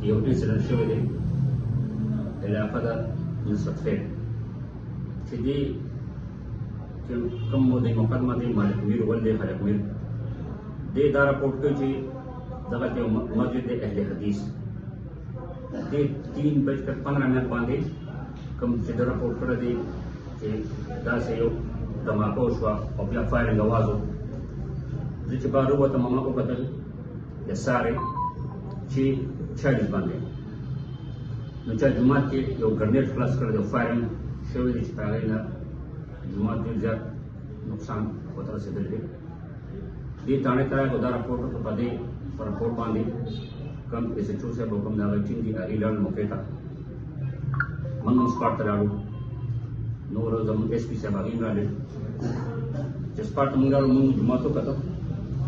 یو انسیډنټ شوی دی علاقه ده نصرت خیل چې دې کوم د مقدمه دی مالک میر ولد خلق میر دې دا راپورټ کوي چې دغه یو مسجد دی اهل حدیث دې 3:15 باندې کوم چې دا راپورټ کړی دی چې داسې یو دماکه وشوه او بیا فایرنګ اواز و زه چې بهر ووتم ما وکتل د سارې چې 40 باندې نو چا جومات کې یو ګرنیټ خلاص کړی دی فایرنګ شوی دی چې په هغې نه جومات ډېر زیات نقصان ورته رسېدلی دی دې تاڼې ته راغی دا راپورټ وکړو په دې راپورټ باندې کوم ایس ایچ او صاحب او کوم د هغه ټیم دي هغې لاړل موقع ته موږ هم سپاټ ته لاړو نور زموږ ایس پي صاحب هغې هم راغلل چې سپاټ ته موږ راغلو موږ جومات وکتل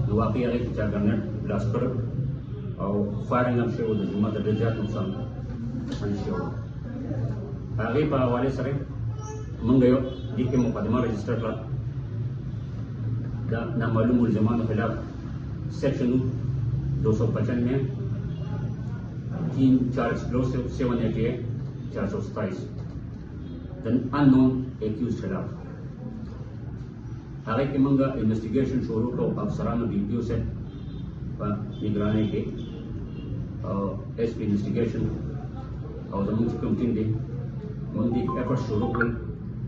نو واقعي هغې کې چا ګرنیټ بلاست کړی او فایرنګ هم شوی و د جومات ته ډېر زیات نقصان شوی و هغې په حوالې سره موږ یو دې کې مقدمه رجسټر کړه د نامعلوم ملزمانو خلاف سیکشن 295 3 4 788 427 د اننون اکیوز خلاف هغې کې موږ انویسټیګیشن شروع کړو افسرانو ډي پي او صاحب په نګرانۍ کې ایس پي انویسټیګیشن او زموږ چې کوم ټیم دی موږ دې ایفرټ شروع کړل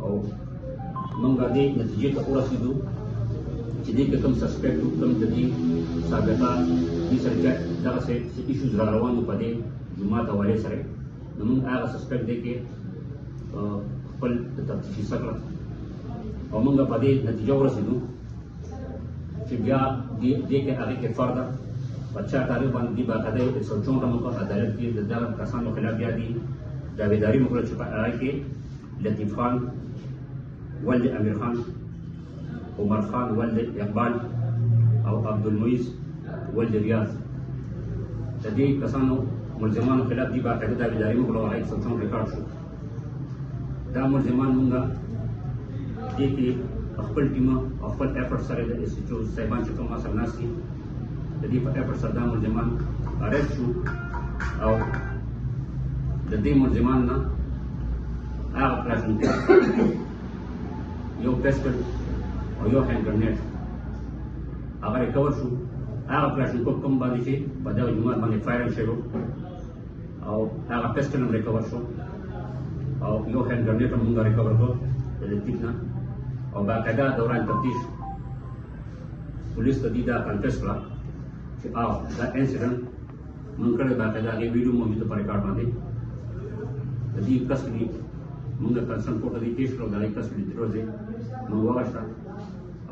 او موږ دې نتیجې ته ورسېدو چې دې کې کوم سسپیکټ و کوم د دې سابقه دې سره دغسې ایشوز را روان وو په دې جومات حوالې سره نو موږ هغه سسپیکټ دی کې خپل تفتیش حصه کړه او موږ په دې نتیجه ورسېدو چې بیا دې کې هغې کې فرده په 4 تاریخ باندې دې باقاعده یو 164 مو په عدالت کې د دغه کسانو خلاف بیا دې دعویداري مو کړه چې په هغې کې لطیف خان ولد امیر خان عمر خان ولد اقبال او عبدالمعیز ولد ریاض د دې کسانو ملزمانو خلاف دې باقاعده دعویداري مو کړه او هغه 164 ریکارډ شو دا ملزمان مونږ دې کې خپل ټیم او خپل ایفرټ سره د ایس ایچ او صاحبان چې کوم ما سره ناست دي د دې په ایفرټ سره دا ملزمان اریسټ شو او د دې ملزمان نه هغه کلاشینکوف یو پیسټل او یو هینډ ګرنیټ هغه ریکور شو هغه کلاشینکوف کوم باندې چې په دغه جومات باندې فایرنګ شوی او هغه پیسټل هم ریکور شو او یو هینډ ګرنیټ هم موږ ریکور کړو د لطیف نه او باقاعده دوران تفتیش پولیس ته دې دا کنفیس کړه چې دا انسیډنټ موږ کړی باقاعده هغې ویډیو موجود ده په ریکارډ باندې د دې کسټډي موږ کنسرن کورټ ته دې پیش کړو د هغې کسټډي دروځې موږ وغوښته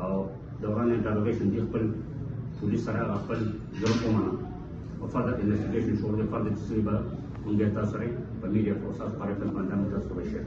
او دوران انټروګیشن دې خپل پولیس سره هغه خپل جرم ومنه او فردر انویسټیګیشن شروع دی فردر چې څه به موږ تاسو سره په میډیا په اساس په ریفرنس باندې هم تاسو سره شیر